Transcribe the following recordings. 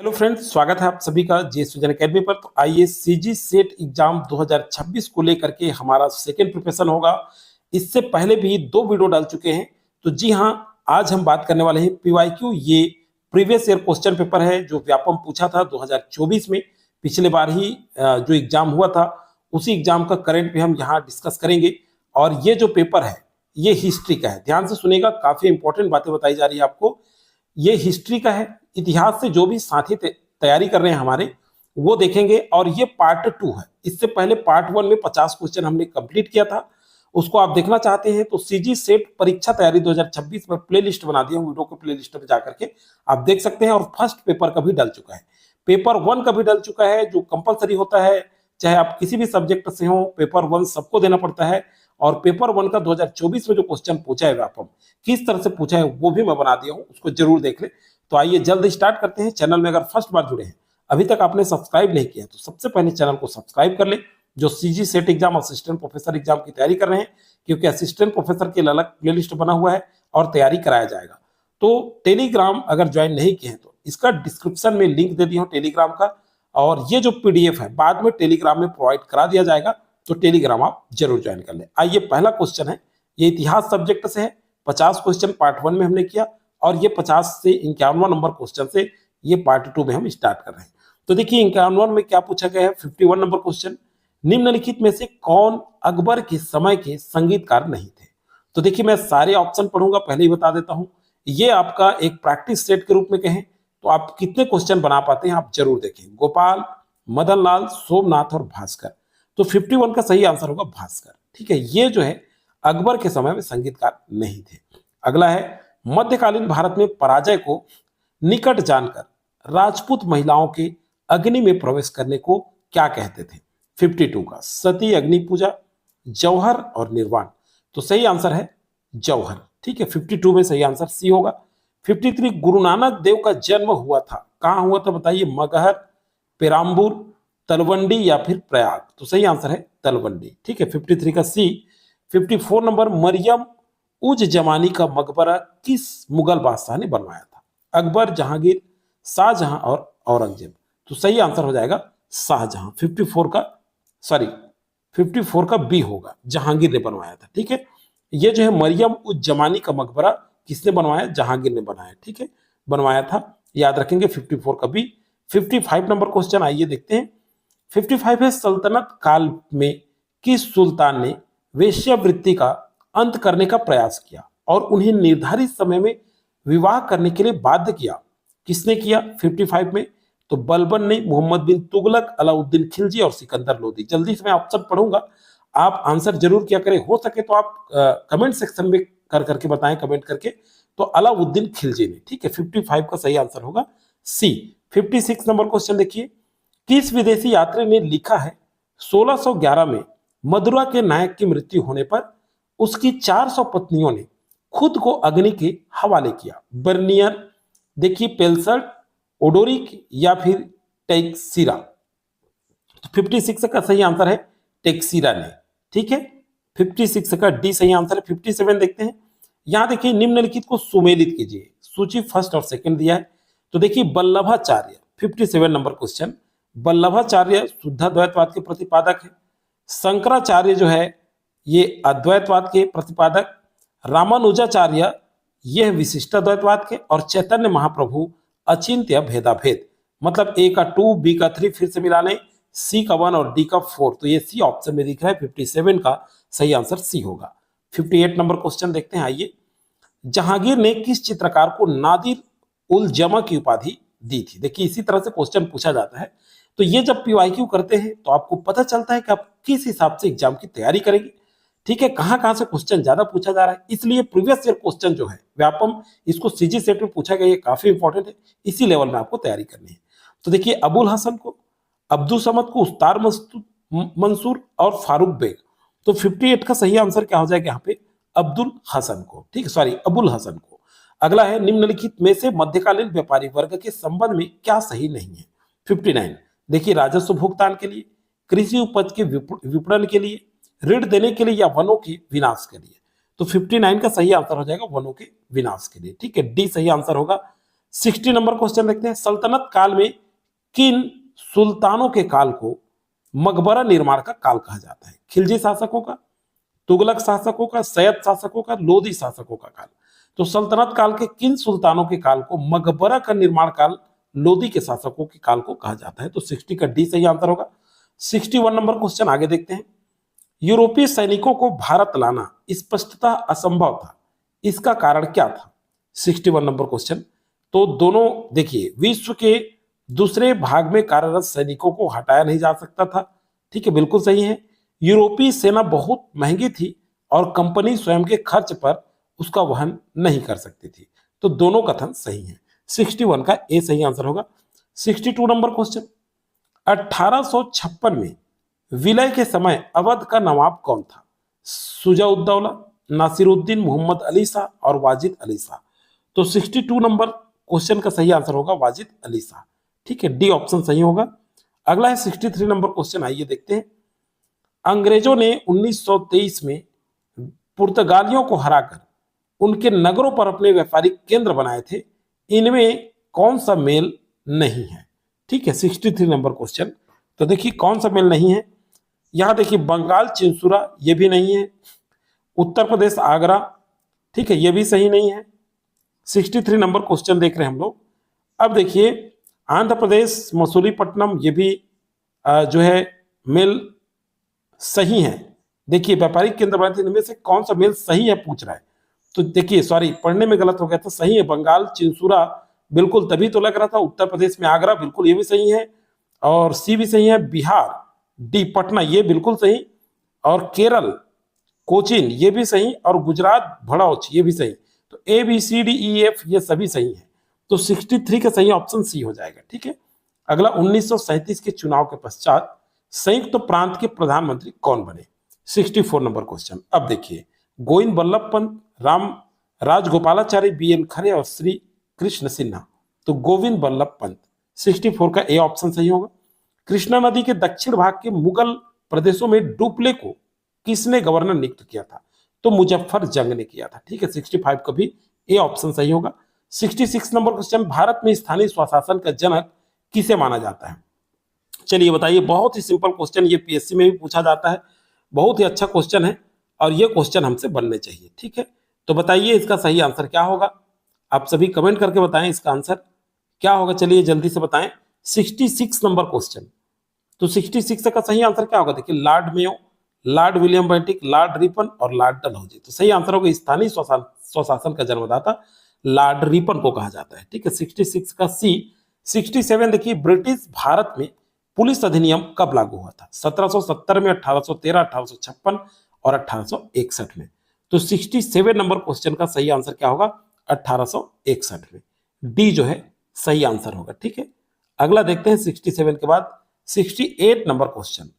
Hello friends, स्वागत है आप सभी का जे सुजन अकेडमी पर। तो आइए सीजी सेट एग्जाम 2026 को लेकर के हमारा सेकेंड प्रिपरेशन होगा। इससे पहले भी दो वीडियो डाल चुके हैं। तो जी हाँ, आज हम बात करने वाले हैं पीवाईक्यू। ये प्रीवियस ईयर क्वेश्चन पेपर है जो व्यापम पूछा था 2024 में। पिछले बार ही जो एग्जाम हुआ था उसी एग्जाम का करंट भी हम यहाँ डिस्कस करेंगे। और ये जो पेपर है ये हिस्ट्री का है, ध्यान से सुनिएगा, काफी इंपॉर्टेंट बातें बताई जा रही है आपको। ये हिस्ट्री का है, इतिहास से जो भी साथी तैयारी कर रहे हैं हमारे वो देखेंगे। और ये पार्ट 2 है। इससे पहले पार्ट 1 में 50 क्वेश्चन हमने कंप्लीट किया था, उसको आप देखना चाहते हैं तो सीजी सेट परीक्षा तैयारी 2026 में प्लेलिस्ट बना दिया हूं, वीडियो को प्लेलिस्ट में जाकर के आप देख सकते हैं। और फर्स्ट पेपर का भी डल चुका है, पेपर 1 का भी डल चुका है, जो कंपलसरी होता है, चाहे आप किसी भी सब्जेक्ट से हो, पेपर 1 सबको देना पड़ता है। और पेपर 1 का 2024 में जो क्वेश्चन पूछा है व्यापम, किस तरह से पूछा है वो भी मैं बना दिया हूं, उसको जरूर देख ले। तो आइए जल्द स्टार्ट करते हैं। चैनल में अगर फर्स्ट बार जुड़े हैं, अभी तक आपने सब्सक्राइब नहीं किया तो सबसे पहले चैनल को सब्सक्राइब कर ले, जो CG set exam assistant professor exam की तैयारी कर रहे हैं। क्योंकि असिस्टेंट प्रोफेसर के लिए अलग प्लेलिस्ट बना हुआ है और तैयारी कराया जाएगा। तो टेलीग्राम अगर ज्वाइन नहीं किए हैं तो इसका डिस्क्रिप्शन में लिंक दे दिया हूं टेलीग्राम का। और ये जो पीडीएफ है बाद में टेलीग्राम में प्रोवाइड करा दिया जाएगा, तो टेलीग्राम आप जरूर ज्वाइन कर ले। आइए, पहला क्वेश्चन है, ये इतिहास सब्जेक्ट से है। 50 क्वेश्चन पार्ट 1 में हमने किया और ये 50 से 51 नंबर क्वेश्चन से ये पार्ट 2 में हम स्टार्ट कर रहे हैं। तो देखिए 51 में क्या पूछा गया है। 51 नंबर क्वेश्चन, निम्नलिखित में से कौन अकबर के समय के संगीतकार नहीं थे। तो देखिए मैं सारे ऑप्शन पढ़ूंगा, पहले ही बता देता हूं, ये आपका एक प्रैक्टिस सेट के रूप में कहें तो आप कितने क्वेश्चन बना पाते हैं आप जरूर देखें। गोपाल, मदन लाल, सोमनाथ और भास्कर। तो 51 का सही आंसर होगा भास्कर। ठीक है, ये जो है अकबर के समय में संगीतकार नहीं थे। अगला है, मध्यकालीन भारत में पराजय को निकट जानकर राजपूत महिलाओं के अग्नि में प्रवेश करने को क्या कहते थे। 52 का सती, अग्नि पूजा, जौहर और निर्वाण। तो सही आंसर है जौहर। ठीक है, 52 में सही आंसर सी होगा। 53, गुरु नानक देव का जन्म हुआ था, कहां हुआ था बताइए। मगहर, पेराम्बूर, तलवंडी या फिर प्रयाग। तो सही आंसर है तलवंडी। ठीक है, 53 का सी। 54 नंबर, मरियम उज जमानी का मकबरा किस मुगल बादशाह ने बनवाया था। अकबर, जहांगीर, शाहजहां और औरंगजेब। तो सही आंसर हो जाएगा शाहजहां। 54 का बी होगा, जहांगीर ने बनवाया था। ठीक है, ये जो है मरियम उज जमानी का मकबरा किसने बनवाया, जहांगीर ने बनाया। ठीक है, बनवाया था, याद रखेंगे 54 का बी। 55 नंबर क्वेश्चन, आइए देखते हैं। 55 है, सल्तनत काल में किस सुल्तान ने वेश्यावृत्ति का अंत करने का प्रयास किया और उन्हें निर्धारित समय में विवाह करने के लिए बाध्य किया। किसने किया 55 में, तो बलबन ने, मोहम्मद बिन तुगलक, अलाउद्दीन खिलजी और सिकंदर लोदी। जल्दी से मैं ऑप्शन पढ़ूंगा, आप आंसर जरूर किया करें, हो सके तो आप कमेंट सेक्शन में कर करके बताएं, कमेंट करके। तो अलाउद्दीन खिलजी ने। ठीक है, 55 का सही आंसर होगा सी। 56 नंबर क्वेश्चन देखिए, किस विदेशी यात्री ने लिखा है 1611 में मदुरा के नायक की मृत्यु होने पर उसकी 400 पत्नियों ने खुद को अग्नि के हवाले किया। बर्नियर, देखिए पेल्सर्ट, ओडोरिक या फिर टेक्सीरा। तो 56 का सही आंसर है टेक्सीरा ने। ठीक है, 56 का डी सही आंसर है। 57 देखते हैं, यहां देखिए निम्नलिखित को सुमेलित कीजिए। सूची फर्स्ट और सेकंड दिया है। तो देखिए वल्लभाचार्य, 57 नंबर क्वेश्चन, वल्लभाचार्य शुद्धाद्वैतवाद के प्रतिपादक है। शंकराचार्य जो है ये अद्वैतवाद के प्रतिपादक। रामानुजाचार्य यह विशिष्टाद्वैतवाद के। और चैतन्य महाप्रभु अचिंत्य भेदाभेद। मतलब ए का 2, बी का 3, फिर से मिला लें, सी का 1 और डी का 4। तो ये सी ऑप्शन में दिख रहा है, 57 का सही आंसर सी होगा। 58 नंबर क्वेश्चन देखते हैं, आइए। जहांगीर ने किस चित्रकार को नादिर उल जमा की उपाधि दी थी। देखिए इसी तरह से क्वेश्चन पूछा जाता है। तो ये जब पीवाईक्यू करते हैं तो आपको पता चलता है कि आप किस हिसाब से एग्जाम की तैयारी करेंगे। ठीक है, कहां से क्वेश्चन ज्यादा पूछा जा रहा है, इसलिए प्रीवियस ईयर क्वेश्चन जो है व्यापम, इसको सीजी सेट में पूछा गया, ये काफी इंपॉर्टेंट है, इसी लेवल में आपको तैयारी करनी है। तो देखिए अबुल हसन को, अब्दुल समद को, उस्ताद मंसूर और फारूक बेग। तो 58 का सही आंसर क्या हो जाएगा यहाँ पे, अब्दुल हसन को। ठीक है, सॉरी अबुल हसन को। अगला है, निम्नलिखित में से मध्यकालीन व्यापारी वर्ग के संबंध में क्या सही नहीं है। 59, देखिए राजस्व भुगतान के लिए, कृषि उपज के विपणन के लिए, ऋण देने के लिए या वनों के विनाश के लिए। तो 59 का सही आंसर हो जाएगा वनों के विनाश के लिए। ठीक है, डी सही आंसर होगा। 60 नंबर क्वेश्चन देखते हैं, सल्तनत काल में किन सुल्तानों के काल को मकबरा निर्माण का काल कहा जाता है? खिलजी शासकों का, तुगलक शासकों का, सैयद शासकों का, लोधी शासकों का काल। तो सल्तनत काल के किन सुल्तानों के काल को मकबरा का निर्माण काल लोधी के शासकों के काल को कहा जाता है? तो 60 का डी सही आंसर होगा। 61 नंबर क्वेश्चन आगे देखते हैं, यूरोपीय सैनिकों को भारत लाना स्पष्टतः असंभव था, इसका कारण क्या था? 61 नंबर क्वेश्चन। तो दोनों देखिए, विश्व के दूसरे भाग में कार्यरत सैनिकों को हटाया नहीं जा सकता था, ठीक है, बिल्कुल सही है। यूरोपीय सेना बहुत महंगी थी और कंपनी स्वयं के खर्च पर उसका वहन नहीं कर सकती थी। तो दोनों कथन सही हैं। 61 का ए सही आंसर होगा। 62 नंबर क्वेश्चन, 1856 में विलय के समय अवध का नवाब कौन था? सुजाउद्दौला, नासिरुद्दीन, मोहम्मद अली शाह और वाजिद अली शाह। तो 62 नंबर क्वेश्चन का सही आंसर होगा वाजिद अली शाह, ठीक है, डी ऑप्शन सही होगा। अगला है 63 नंबर क्वेश्चन, आइए देखते हैं। अंग्रेजों ने 1923 में पुर्तगालियों को हराकर उनके नगरों पर अपने व्यापारिक केंद्र बनाए थे, इनमें कौन सा मेल नहीं है? ठीक है, 63 नंबर क्वेश्चन। तो देखिए कौन सा मेल नहीं है, यहां देखिए बंगाल चिंसुरा ये भी नहीं है, उत्तर प्रदेश आगरा, ठीक है, ये भी सही नहीं है। 63 नंबर क्वेश्चन देख रहे हैं हम लोग। अब देखिए आंध्र प्रदेश मसूलीपट्टनम ये भी जो है मेल सही है। देखिए व्यापारिक केंद्र बनाए थे, इनमें से कौन सा मेल सही है पूछ रहा है। तो देखिए सॉरी पढ़ने में गलत हो गया था, सही है बंगाल चिंसुरा, बिल्कुल तभी तो लग रहा था। उत्तर प्रदेश में आगरा, बिल्कुल ये भी सही है। और सी भी सही है। बिहार डी पटना ये बिल्कुल सही। और केरल कोचीन ये भी सही। और गुजरात भड़ौच ये भी सही। तो A B C D E F ये सभी सही है। तो 63 का सही ऑप्शन सी हो जाएगा, ठीक है। अगला 1937 के चुनाव के पश्चात संयुक्त प्रांत के प्रधानमंत्री कौन बने? 64 नंबर क्वेश्चन। अब देखिए गोविंद बल्लभ पंत, राम राजगोपालाचारी, बी एन खरे और श्री कृष्ण सिन्हा। तो गोविंद बल्लभ पंत, 64 का ए ऑप्शन सही होगा। कृष्णा नदी के दक्षिण भाग के मुगल प्रदेशों में डुप्ले को किसने गवर्नर नियुक्त किया था? तो मुजफ्फर जंग ने किया था, ठीक है। 65 का भी ए ऑप्शन सही होगा। 66 नंबर क्वेश्चन, भारत में स्थानीय स्वशासन का जनक किसे माना जाता है? चलिए बताइए, बहुत ही सिंपल क्वेश्चन, ये पीएससी में भी पूछा जाता है, बहुत ही अच्छा क्वेश्चन है और ये क्वेश्चन हमसे बनने चाहिए, ठीक है। तो बताइए इसका सही आंसर क्या होगा? आप सभी कमेंट करके बताएं इसका आंसर क्या होगा। चलिए जल्दी से बताएं। 66 नंबर क्वेश्चन। तो 66 का सही आंसर क्या होगा? देखिए Lord Mayo, Lord William Bentinck, Lord Ripon और लॉर्ड डलहौजी। तो सही आंसर होगा स्थानीय स्वशासन का जन्मदाता लॉर्ड रिपन को कहा जाता है, ठीक है। 66 का सी। 67 देखिए, ब्रिटिश भारत में पुलिस अधिनियम कब लागू हुआ था? 1770 में, 1813, 1856 और 1861 में। तो 67 नंबर क्वेश्चन का सही आंसर क्या होगा? 1861 में। डी जो है सही आंसर होगा, ठीक है। अगला देखते हैं 67 के बाद 68 नंबर क्वेश्चन।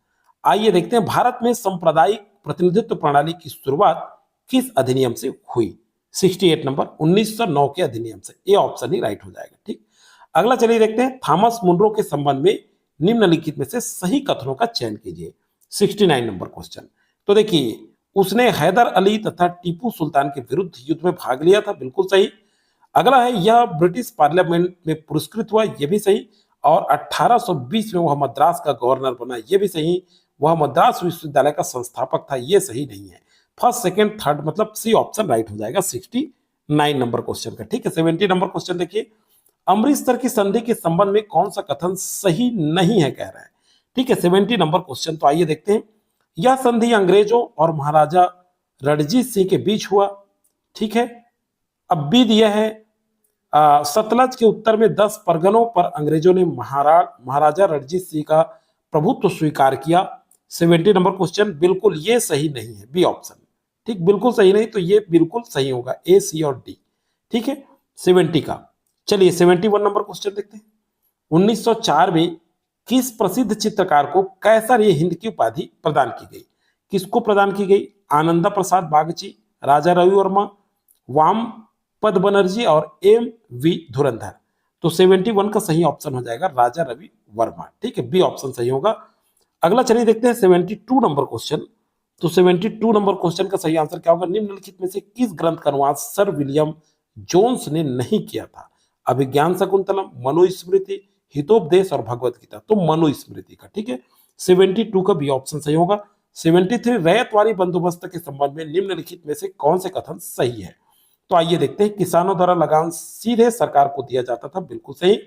आइए देखते हैं, भारत में सांप्रदायिक प्रतिनिधित्व प्रणाली की शुरुआत किस अधिनियम से हुई? 68 नंबर 1909 के अधिनियम से। ए ऑप्शन ही राइट हो जाएगा, ठीक। अगला चलिए देखते हैं, थॉमस मुनरो के संबंध में निम्नलिखित में से सही कथनों का चयन कीजिए। 69 नंबर क्वेश्चन। तो देखिए उसने हैदर अली तथा टीपू सुल्तान के विरुद्ध युद्ध में भाग लिया था, बिल्कुल सही। अगला है, यह ब्रिटिश पार्लियामेंट में पुरस्कृत हुआ, यह भी सही। और 1820 में वह मद्रास का गवर्नर बना, यह भी सही। वह मद्रास विश्वविद्यालय का संस्थापक था, यह सही नहीं है। फर्स्ट सेकंड थर्ड मतलब सी ऑप्शन राइट हो जाएगा 69 नंबर क्वेश्चन का, ठीक है। 70 नंबर क्वेश्चन देखिए, अमृतसर की संधि के संबंध में कौन सा कथन सही नहीं है कह रहा है, ठीक है। 70 नंबर क्वेश्चन। तो आइए देखते हैं, यह संधि अंग्रेजों और महाराजा रणजीत सिंह के बीच हुआ, ठीक है। अब बी दिया है, सतलज के उत्तर में 10 परगनों पर अंग्रेजों ने महाराजा रणजीत सिंह का प्रभुत्व स्वीकार किया। 70 नंबर क्वेश्चन, बिल्कुल ये सही नहीं है, बी ऑप्शन, ठीक, बिल्कुल सही नहीं। तो ये बिल्कुल सही होगा, ए सी और डी, ठीक है। 70 का। चलिए 71 नंबर क्वेश्चन देखते हैं। 1904 में किस प्रसिद्ध चित्रकार को कैसर ए हिंद की उपाधि प्रदान की गई? किसको प्रदान की गई? आनंदा प्रसाद बागची, राजा रवि वर्मा, वाम पद बनर्जी और एम वी धुरंधर। तो 71 का सही ऑप्शन हो जाएगा राजा रवि वर्मा, ठीक है, बी ऑप्शन सही होगा। अगला चलिए देखते हैं 72 नंबर क्वेश्चन। तो 72 नंबर क्वेश्चन का सही आंसर क्या होगा? निम्नलिखित में से किस ग्रंथ का अनुवाद सर विलियम जोन्स ने नहीं किया था? अभिज्ञान शकुंतलम, मनुस्मृति, हितोपदेश और भगवत गीता। तो मनुस्मृति का, ठीक है। 72 का बी ऑप्शन सही होगा। 73 रैयतवारी बंदोबस्त के संबंध में निम्नलिखित में से कौन से कथन सही है? तो आइए देखते हैं। किसानों द्वारा लगान सीधे सरकार को दिया जाता था, बिल्कुल सही।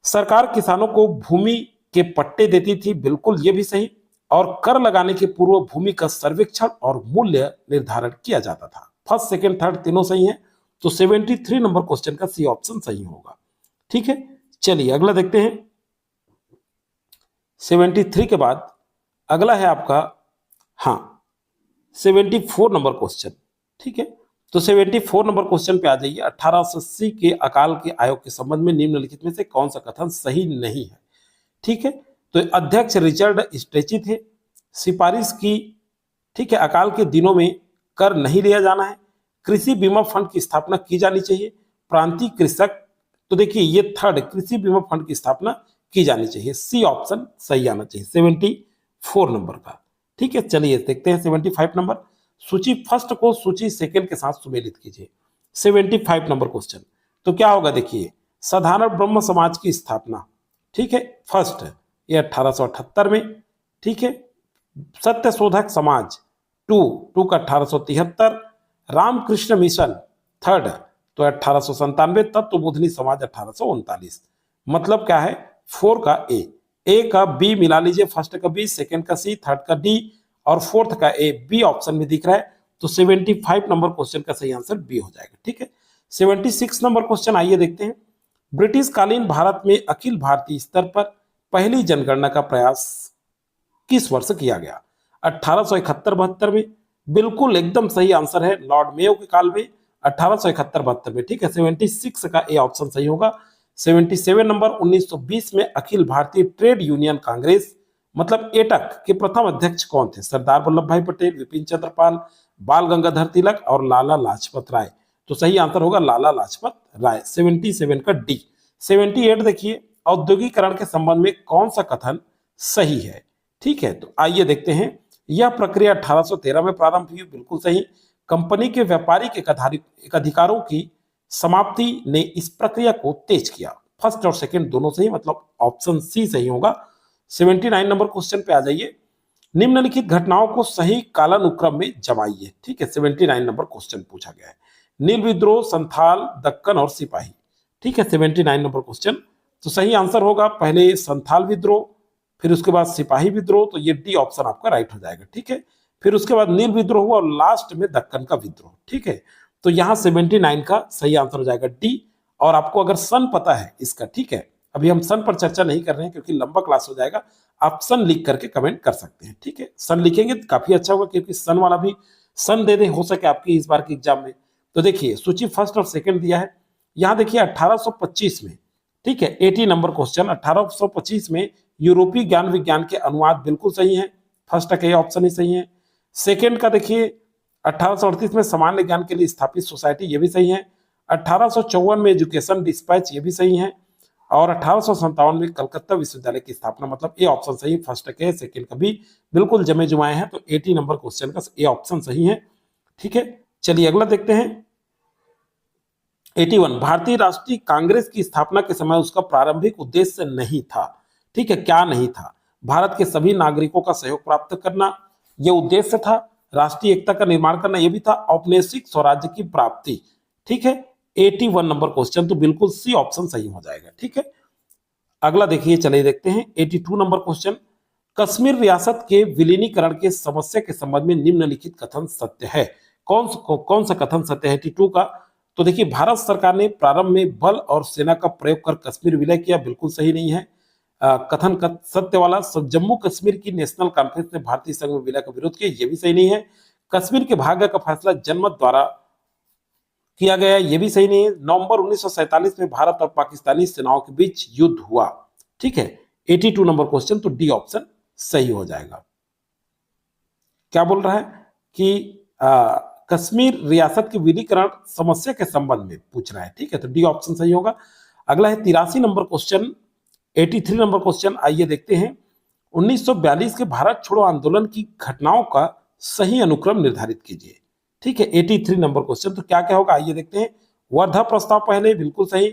सरकार किसानों को भूमि के पट्टे देती थी, बिल्कुल ये भी सही। और कर लगाने के पूर्व भूमि का सर्वेक्षण और मूल्य निर्धारण किया जाता था। फर्स्ट, सेकंड, थर्ड तीनों सही हैं। तो 73 नंबर क्वेश्चन का सी ऑप्शन सही होगा, ठीक है। चलिए अगला देखते हैं। 73 के बाद अगला है आपका 74 नंबर क्वेश्चन, ठीक है। तो 74 नंबर क्वेश्चन पे आ जाइए। 1880 के अकाल के आयोग के संबंध में निम्नलिखित में से कौन सा कथन सही नहीं है? ठीक है। तो अध्यक्ष रिचर्ड स्ट्रेची थे। सिफारिश की, ठीक है, अकाल के दिनों में कर नहीं लिया जाना है। कृषि बीमा फंड की स्थापना की जानी चाहिए। प्रांतीय कृषक, तो देखिए ये थर्ड, कृषि बीमा फंड की स्थापना की जानी चाहिए। सी ऑप्शन सही आना चाहिए 74 नंबर का, ठीक है। चलिए देखते हैं 75 नंबर। सूची फर्स्ट को सूची सेकंड के साथ सुमेलित कीजिए। 75 नंबर क्वेश्चन, तो क्या होगा देखिए। साधारण ब्रह्म समाज की स्थापना, ठीक है, फर्स्ट, ये 1878 में, ठीक है। सत्य शोधक समाज टू का 1873। रामकृष्ण मिशन थर्ड, तो 1897। तत्व बोधनी समाज 1839। मतलब क्या है, 4 का ए का बी मिला लीजिए, फर्स्ट का बी, सेकंड का सी, थर्ड का डी और फोर्थ का ए, बी ऑप्शन में दिख रहा है। तो 75 नंबर क्वेश्चन का सही आंसर बी हो जाएगा, ठीक है। 76 नंबर क्वेश्चन आइए देखते हैं। ब्रिटिश कालीन भारत में अखिल भारतीय स्तर पर पहली जनगणना का प्रयास किस वर्ष किया गया? 1871-72 में, बिल्कुल एकदम सही आंसर है। लॉर्ड मेयो के काल में 1871-72 में, ठीक है। 76 का ए ऑप्शन सही होगा। 77 नंबर 1920 में अखिल भारतीय ट्रेड यूनियन कांग्रेस, मतलब एटक के प्रथम अध्यक्ष कौन थे? सरदार वल्लभ भाई पटेल, विपिन चंद्र पाल, बाल गंगाधर तिलक और लाला लाजपत राय। तो सही आंसर होगा लाला लाजपत राय, 77 का डी। 78 देखिए, औद्योगिकरण के संबंध में कौन सा कथन सही है? ठीक है, तो आइए देखते हैं। यह प्रक्रिया 1813 में प्रारंभ हुई, बिल्कुल सही। कंपनी के व्यापारिक एक अधिकारों की समाप्ति ने इस प्रक्रिया को तेज किया। फर्स्ट और सेकंड दोनों सही, मतलब ऑप्शन सी सही होगा। 79 नंबर क्वेश्चन पे आ जाइए। निम्नलिखित घटनाओं को सही कालानुक्रम में जमाइए, ठीक है। 79 नंबर क्वेश्चन पूछा गया है। नील विद्रोह, संथाल, दक्कन और सिपाही, ठीक है। 79 नंबर क्वेश्चन, तो सही आंसर होगा पहले संथाल विद्रोह, फिर उसके बाद सिपाही विद्रोह, तो ये डी ऑप्शन आपका राइट हो जाएगा, ठीक है। फिर उसके बाद नील विद्रोह हुआ और लास्ट में दक्कन का विद्रोह, ठीक है। तो यहाँ 79 का सही आंसर हो जाएगा डी। और आपको अगर सन पता है इसका, ठीक है, अभी हम सन पर चर्चा नहीं कर रहे हैं क्योंकि लंबा क्लास हो जाएगा। आप सन लिख करके कमेंट कर सकते हैं, ठीक है। सन लिखेंगे तो काफी अच्छा होगा, क्योंकि सन वाला भी सन दे दे हो सके आपकी इस बार के एग्जाम में। तो देखिए सूची फर्स्ट और सेकंड दिया है। यहाँ देखिए 1825 में, ठीक है, 80 नंबर क्वेश्चन, 1825 में यूरोपीय ज्ञान विज्ञान के अनुवाद, बिल्कुल सही है। फर्स्ट का ये ऑप्शन ही सही है। सेकंड का देखिए 1838 में सामान्य ज्ञान के लिए स्थापित सोसाइटी, ये भी सही है। 1854 में एजुकेशन डिस्पैच, ये भी सही है। और 1857 में कलकत्ता विश्वविद्यालय की स्थापना, मतलब ए ऑप्शन सही। फर्स्ट के सेकंड का भी बिल्कुल जमे जुमाए हैं, तो 80 नंबर क्वेश्चन का ए ऑप्शन सही है, ठीक है। चलिए अगला देखते हैं। 81, भारतीय राष्ट्रीय कांग्रेस की स्थापना के समय उसका प्रारंभिक उद्देश्य नहीं था, ठीक है। क्या नहीं था? भारत के सभी नागरिकों का सहयोग प्राप्त करना, यह उद्देश्य था। राष्ट्रीय एकता का निर्माण करना, यह भी था। औपनिवेशिक स्वराज्य की प्राप्ति, ठीक है। 81 नंबर क्वेश्चन, तो बिल्कुल सी ऑप्शन सही हो जाएगा, ठीक है। अगला देखिए, चलिए देखते हैं 82 नंबर क्वेश्चन। कश्मीर रियासत के विलीनीकरण के समस्या के संबंध में निम्नलिखित कथन सत्य है? कौन सा कथन सत्य है 82 का? तो देखिए, भारत सरकार ने प्रारंभ में बल और सेना का प्रयोग कर कश्मीर विलय किया, बिल्कुल सही नहीं है। कथन सत्य वाला, जम्मू कश्मीर की नेशनल कॉन्फ्रेंस ने भारतीय संघ में विलय का विरोध किया, यह भी सही नहीं है। कश्मीर के भाग्य का फैसला जनमत द्वारा किया गया, यह भी सही नहीं है। नवंबर 1947 में भारत और पाकिस्तानी सेनाओं के बीच युद्ध हुआ, ठीक है। 82 नंबर क्वेश्चन, तो डी ऑप्शन सही हो जाएगा। क्या बोल रहा है कि कश्मीर रियासत के विलीनीकरण समस्या के संबंध में पूछ रहा है, ठीक है। तो डी ऑप्शन सही होगा। अगला है 83 नंबर क्वेश्चन। 83 नंबर क्वेश्चन, आइए देखते हैं। 1942 के भारत छोड़ो आंदोलन की घटनाओं का सही अनुक्रम निर्धारित कीजिए, ठीक है। 83 नंबर क्वेश्चन, तो क्या क्या होगा आइए देखते हैं। वर्धा प्रस्ताव पहले, बिल्कुल सही।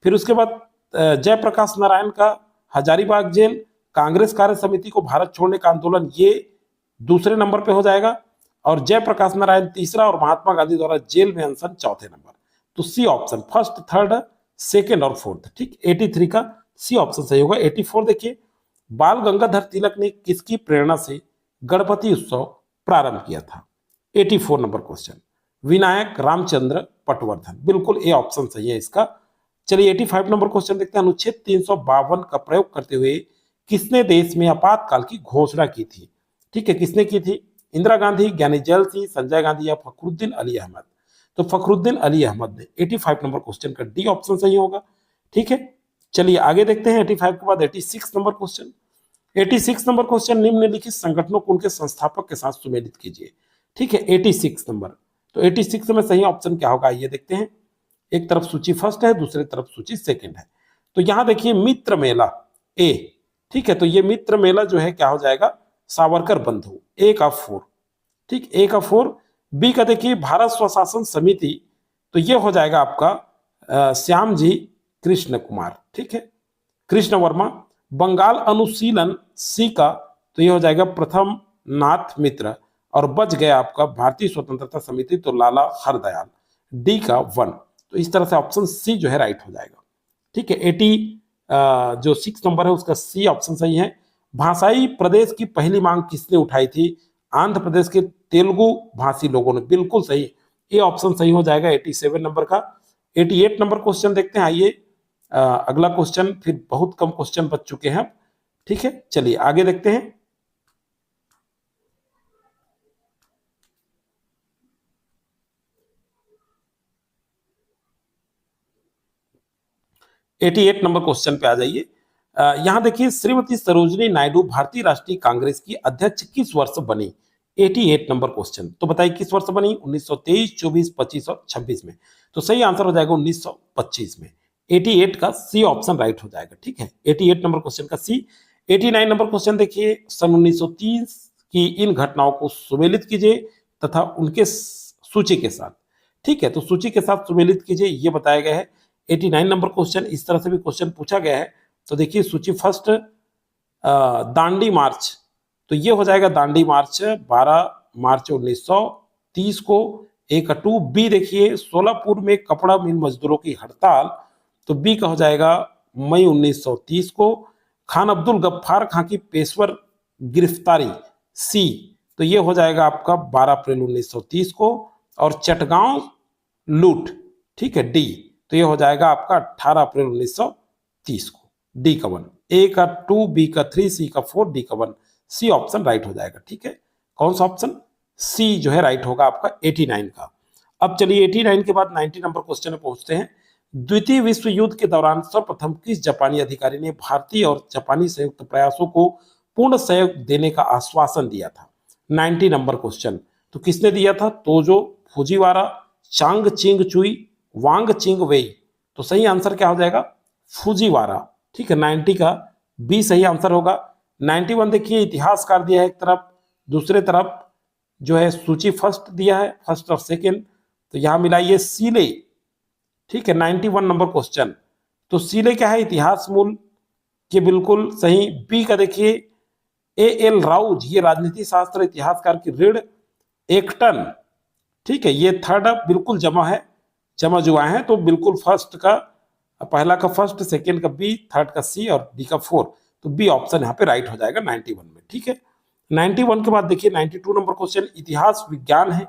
फिर उसके बाद जयप्रकाश नारायण का हजारीबाग जेल, कांग्रेस कार्य समिति को भारत छोड़ने का आंदोलन, ये दूसरे नंबर पे हो जाएगा, और जयप्रकाश नारायण तीसरा, और महात्मा गांधी द्वारा जेल में अनशन चौथे नंबर। तो C option first, third, second और फोर्थ, ठीक। 83 का सी ऑप्शन सही होगा। 84 देखिए, बाल गंगाधर तिलक ने किसकी प्रेरणा से गणपति उत्सव प्रारंभ किया था? 84 नंबर क्वेश्चन, विनायक रामचंद्र पटवर्धन, बिल्कुल ए ऑप्शन सही है इसका। चलिए 85 नंबर क्वेश्चन देखते हैं। अनुच्छेद 352 का प्रयोग करते हुए किसने देश में आपातकाल की घोषणा की थी? ठीक है, किसने की थी? इंदिरा गांधी, ज्ञानी जैल सिंह, संजय गांधी या फखरुद्दीन अली अहमद? तो फखरुद्दीन अली अहमद ने। 85 नंबर क्वेश्चन का डी ऑप्शन सही होगा, ठीक है। चलिए आगे देखते हैं 85 के बाद 86 नंबर क्वेश्चन। 86 नंबर क्वेश्चन, निम्नलिखित संगठनों को उनके संस्थापक के साथ सुमेलित कीजिए, ठीक है। 86 नंबर, तो 86 में सही ऑप्शन क्या होगा ये देखते हैं। एक तरफ सूची फर्स्ट है, दूसरी तरफ सूची सेकंड है। तो यहां देखिए मित्र मेला ए, ठीक है। तो ये मित्र मेला जो है क्या हो जाएगा? सावरकर बंधु, ए का 4, ठीक, ए का 4। बी का देखिए भारत स्वशासन समिति, तो ये हो जाएगा आपका श्याम जी कृष्ण कुमार, ठीक है, कृष्ण वर्मा। बंगाल अनुशीलन सी का, तो ये हो जाएगा प्रथम नाथ मित्र, और बच गया आपका भारतीय स्वतंत्रता समिति, तो लाला हरदयाल, डी का 1। तो इस तरह से ऑप्शन सी जो है राइट हो जाएगा, ठीक है। 86 नंबर है उसका सी ऑप्शन सही है। भाषाई प्रदेश की पहली मांग किसने उठाई थी? आंध्र प्रदेश के तेलुगु भाषी लोगों ने, बिल्कुल सही, ये ऑप्शन सही हो जाएगा 87 नंबर का। 88 नंबर क्वेश्चन देखते हैं, आइए अगला क्वेश्चन, फिर बहुत कम क्वेश्चन बच चुके हैं, ठीक है। चलिए आगे देखते हैं। एटी 88 नंबर क्वेश्चन पे आ जाइए। यहां देखिए श्रीमती सरोजिनी नायडू भारतीय राष्ट्रीय कांग्रेस की अध्यक्ष किस वर्ष बनी? 88 नंबर क्वेश्चन, तो बताइए किस वर्ष बनी? 1923, 24, 25 और 26 में। तो सही आंसर हो जाएगा 1925 में। 88 का सी ऑप्शन राइट हो जाएगा, ठीक है। 88 नंबर क्वेश्चन का सी। 89 नंबर क्वेश्चन देखिए, सन 1930 की इन घटनाओं को सुमेलित कीजिए तथा उनके सूची के साथ, ठीक है। तो सूची के साथ सुमेलित कीजिए, ये बताया गया है। 89 नंबर क्वेश्चन, इस तरह से भी क्वेश्चन पूछा गया है। तो देखिए सूची फर्स्ट, दांडी मार्च, तो ये हो जाएगा दांडी मार्च 12 मार्च 1930 को, ए का 2। बी देखिए सोलापुर में कपड़ा मिल मजदूरों की हड़ताल, तो बी का हो जाएगा मई 1930 को। खान अब्दुल गफ्फार खां की पेशवर गिरफ्तारी, सी, तो ये हो जाएगा आपका 12 अप्रैल 1930 को। और चटगांव लूट, ठीक है, डी, तो ये हो जाएगा आपका 18 अप्रैल 1930 को, डी का 1। ए का 2, बी का 3, सी का 4, डी का 1। सी ऑप्शन राइट हो जाएगा, ठीक है। कौन सा ऑप्शन? सी जो है राइट होगा आपका 89 का। अब चलिए 89 के बाद 90 नंबर क्वेश्चन में पहुंचते हैं। द्वितीय विश्व युद्ध के दौरान सर्वप्रथम किस जापानी अधिकारी ने भारतीय और जापानी संयुक्त प्रयासों को पूर्ण सहयोग देने का आश्वासन दिया था? 90 नंबर क्वेश्चन, तो किसने दिया था? तोजो फुजीवारा, चांग चिंग चुई, वांग चिंग वेई। तो सही आंसर क्या हो जाएगा? फुजीवारा, ठीक है। 90 का बी सही आंसर होगा। 91 देखिए इतिहासकार दिया है एक तरफ, दूसरे तरफ जो है सूची फर्स्ट दिया है, फर्स्ट और सेकेंड, तो यहां मिलाइए सीले, ठीक है। 91 नंबर क्वेश्चन, तो सीले क्या है? इतिहास मूल, के बिल्कुल सही। बी का देखिए एल राउज, ये राजनीति शास्त्र इतिहासकार की ऋण एकटन, ठीक है, ये थर्ड बिल्कुल जमा है, जमा जुआ है, तो बिल्कुल फर्स्ट का, पहला का फर्स्ट, सेकेंड का बी, थर्ड का सी और डी का 4, तो बी ऑप्शन यहाँ पे राइट हो जाएगा 91 में, ठीक है। 91 के बाद देखिए 92 नंबर क्वेश्चन, इतिहास विज्ञान है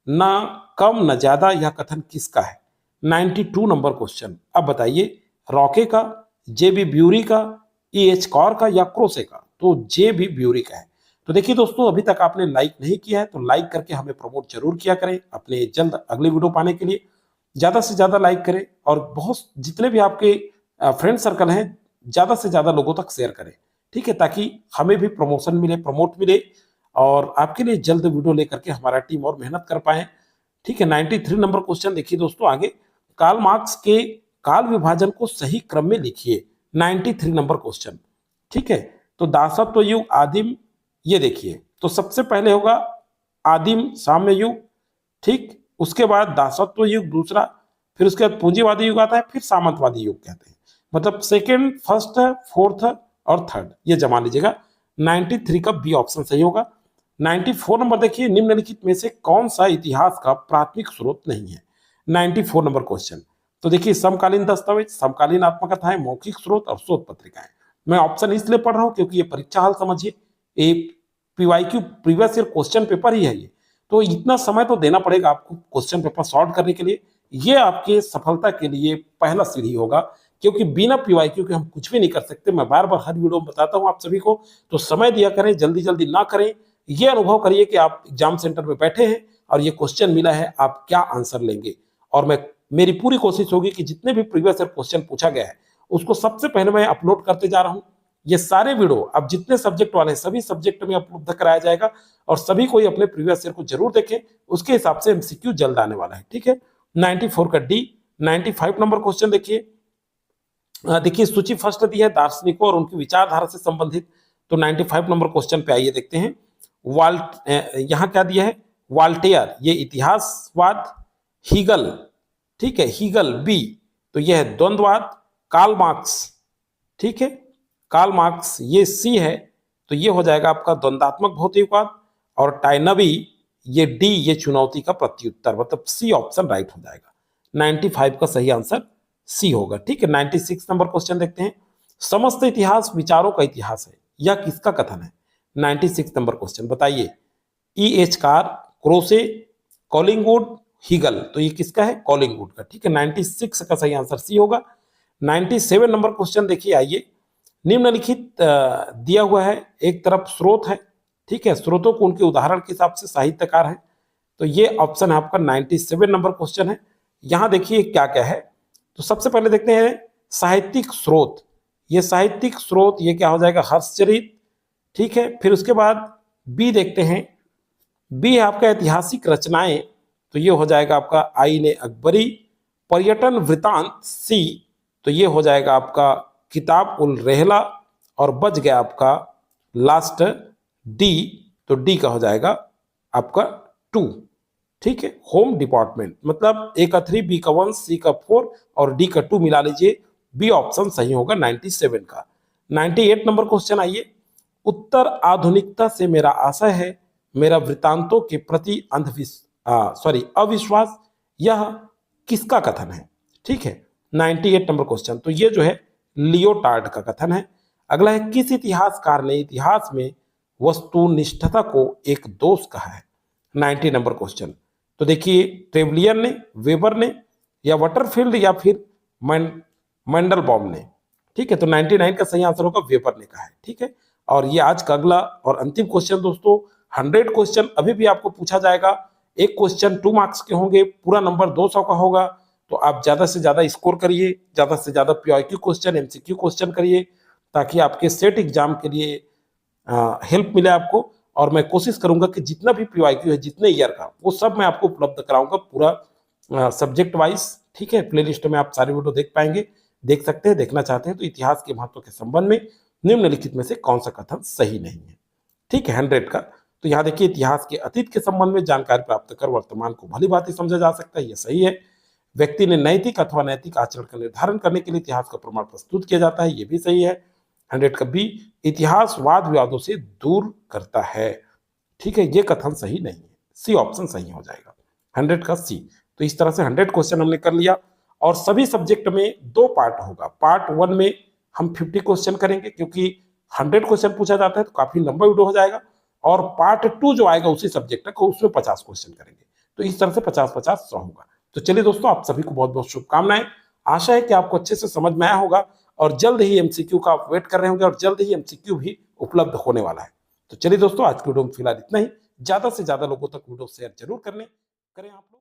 ना कम न ज्यादा, यह कथन किसका है? 92 नंबर क्वेश्चन, अब बताइए रॉके का, जेबी ब्यूरी का, एच कौर का या क्रोसे का? तो जेबी ब्यूरी का है। तो देखिए दोस्तों, अभी तक आपने लाइक नहीं किया है तो लाइक करके हमें प्रमोट जरूर किया करें। अपने जल्द अगले वीडियो पाने के लिए ज्यादा से ज्यादा लाइक करें, और बहुत जितने भी आपके फ्रेंड सर्कल हैं ज्यादा से ज्यादा लोगों तक शेयर करें, ठीक है, ताकि हमें भी प्रमोशन मिले, प्रमोट मिले, और आपके लिए जल्द वीडियो लेकर के हमारा टीम और मेहनत कर पाए, ठीक है। 93 नंबर क्वेश्चन देखिए दोस्तों आगे, कार्ल मार्क्स के काल विभाजन को सही क्रम में लिखिए। 93 नंबर क्वेश्चन, ठीक है। तो दासत्व युग, आदिम, ये देखिए, तो सबसे पहले होगा आदिम साम्य युग, ठीक, उसके बाद दासत्व युग दूसरा, फिर उसके बाद पूंजीवादी युग आता है, फिर सामंतवादी युग कहते हैं। मतलब सेकंड, फर्स्ट, फोर्थ और थर्ड, ये जमा लीजिएगा। 93 का बी ऑप्शन सही होगा। 94 नंबर देखिए, निम्नलिखित में से कौन सा इतिहास का प्राथमिक स्रोत नहीं है। 94 नंबर क्वेश्चन। तो देखिए, समकालीन दस्तावेज, समकालीन आत्मकथाएं, मौखिक स्रोत और शोध पत्रिकाएं। मैं ऑप्शन इसलिए पढ़ रहा हूं क्योंकि ये परीक्षा हाल समझिए, ये PYQ previous year question paper ही है ये, तो इतना समय तो देना पड़ेगा आपको क्वेश्चन पेपर सॉल्व करने के लिए। ये आपके सफलता के लिए पहला सीढ़ी होगा, क्योंकि बिना पीवाईक्यू के हम कुछ भी नहीं कर सकते। मैं बार बार हर वीडियो में बताता हूं आप सभी को, तो समय दिया करें, जल्दी जल्दी ना करें। ये अनुभव करिए कि आप एग्जाम सेंटर में बैठे हैं और ये क्वेश्चन मिला है, आप क्या आंसर लेंगे। और मेरी पूरी कोशिश होगी कि जितने भी प्रीवियस ईयर क्वेश्चन पूछा गया है उसको सबसे पहले मैं अपलोड करते जा रहा हूं। ये सारे वीडियो अब जितने सब्जेक्ट वाले हैं सभी सब्जेक्ट में उपलब्ध कराया जाएगा, और सभी कोई अपने प्रीवियस ईयर को जरूर देखें, उसके हिसाब से एमसीक्यू जल्द आने वाला है। ठीक है, 94 का डी। 95 नंबर क्वेश्चन देखिए, देखिए सूची फर्स्ट दी है दार्शनिकों और उनकी विचारधारा से संबंधित। तो 95 नंबर क्वेश्चन पे आइए देखते हैं। यहाँ क्या दिया है, वाल्टेयर, ये इतिहासवाद। हीगल, ठीक है, हीगल बी, तो यह है द्वंद्ववाद। कार्ल मार्क्स, ठीक है, कार्ल मार्क्स ये सी है, तो ये हो जाएगा आपका द्वंद्वात्मक भौतिकवाद। और टाइनबी ये डी, ये चुनौती का प्रत्युत्तर, मतलब सी ऑप्शन राइट हो जाएगा। 95 का सही आंसर सी होगा। ठीक है, 96 नंबर क्वेश्चन देखते हैं। समस्त इतिहास विचारों का इतिहास है, यह किसका कथन है। 96 नंबर क्वेश्चन बताइए। E.H. Car, crochet, Collingwood, Hegel, तो ये किसका है, कॉलिंगवुड का। ठीक है, 96 का सही आंसर सी होगा। 97 नंबर क्वेश्चन देखिए, आइए। निम्नलिखित दिया हुआ है, एक तरफ स्रोत है, ठीक है, स्रोतों को उनके उदाहरण के हिसाब से साहित्यकार है, तो ये ऑप्शन है आपका 97 नंबर क्वेश्चन है। यहां देखिए क्या क्या है, तो सबसे पहले देखते हैं साहित्यिक स्रोत। ये साहित्यिक स्रोत ये क्या हो जाएगा, हर्षचरित। ठीक है, फिर उसके बाद बी देखते हैं, बी है आपका ऐतिहासिक रचनाएं, तो ये हो जाएगा आपका आईने अकबरी। पर्यटन वृतांत सी, तो ये हो जाएगा आपका किताब उल रेहला। और बच गया आपका लास्ट डी, तो डी का हो जाएगा आपका 2। ठीक है, होम डिपार्टमेंट, मतलब ए का 3, बी का 1, सी का 4 और डी का 2 मिला लीजिए, बी ऑप्शन सही होगा 97 का। 98 नंबर क्वेश्चन आइए। उत्तर आधुनिकता से मेरा आशय है, मेरा वृतांतों के प्रति अविश्वास, यह किसका कथन है। ठीक है, 98 नंबर क्वेश्चन, तो ये जो है लियोटार्ड का कथन है। अगला है, किस इतिहासकार ने इतिहास में वस्तुनिष्ठता को एक दोष कहा है। 90 नंबर क्वेश्चन, तो देखिए ट्रेवलियर ने, वेबर ने, या वटरफील्ड, या फिर मैंडलबॉम ने। ठीक है, तो 99 का सही आंसर होगा वेबर ने कहा है। ठीक है, और ये आज का अगला और अंतिम क्वेश्चन दोस्तों। 100 क्वेश्चन अभी भी आपको पूछा जाएगा। एक क्वेश्चन 2 मार्क्स के होंगे, पूरा नंबर 200 का होगा, तो आप ज्यादा से ज्यादा स्कोर करिए, ज्यादा से ज्यादा पीआईक्यू क्वेश्चन, एमसीक्यू क्वेश्चन करिए, ताकि आपके सेट एग्जाम के लिए हेल्प मिले आपको। और मैं कोशिश करूंगा कि जितना भी पीआईक्यू है जितने ईयर का, वो सब मैं आपको उपलब्ध कराऊंगा पूरा सब्जेक्ट वाइज। ठीक है, प्लेलिस्ट में आप सारे वीडियो देख पाएंगे, देख सकते हैं, देखना चाहते हैं तो इतिहास के महत्व के संबंध में निम्नलिखित में से कौन सा कथन सही नहीं है। ठीक है, 100 का, तो यहाँ देखिए, इतिहास के अतीत के संबंध में जानकारी प्राप्त कर वर्तमान को भली भांति समझा जा सकता है, यह सही है। व्यक्ति ने नैतिक अथवा नैतिक आचरण का निर्धारण करने के लिए इतिहास का प्रमाण प्रस्तुत किया जाता है, यह भी सही है। 100 का बी, इतिहास वाद विवादों से दूर करता है। ठीक है, यह कथन सही नहीं है, सी ऑप्शन सही हो जाएगा। 100 का सी। तो इस तरह से 100 क्वेश्चन हमने कर लिया, और सभी सब्जेक्ट में 2 पार्ट होगा। पार्ट 1 में हम 50 क्वेश्चन करेंगे, क्योंकि 100 क्वेश्चन पूछा जाता है तो काफी लंबा वीडियो हो जाएगा। और पार्ट 2 जो आएगा उसी सब्जेक्ट का, उसमें 50 क्वेश्चन करेंगे, तो इस तरह से 50-50 100 होगा। तो चलिए दोस्तों, आप सभी को बहुत बहुत शुभकामनाएं। आशा है कि आपको अच्छे से समझ में आया होगा, और जल्द ही एमसीक्यू का आप वेट कर रहे होंगे, और जल्द ही एमसीक्यू भी उपलब्ध होने वाला है। तो चलिए दोस्तों, आज की वीडियो में फिलहाल इतना ही। ज्यादा से ज्यादा लोगों तक वीडियो शेयर जरूर करें आप लोग।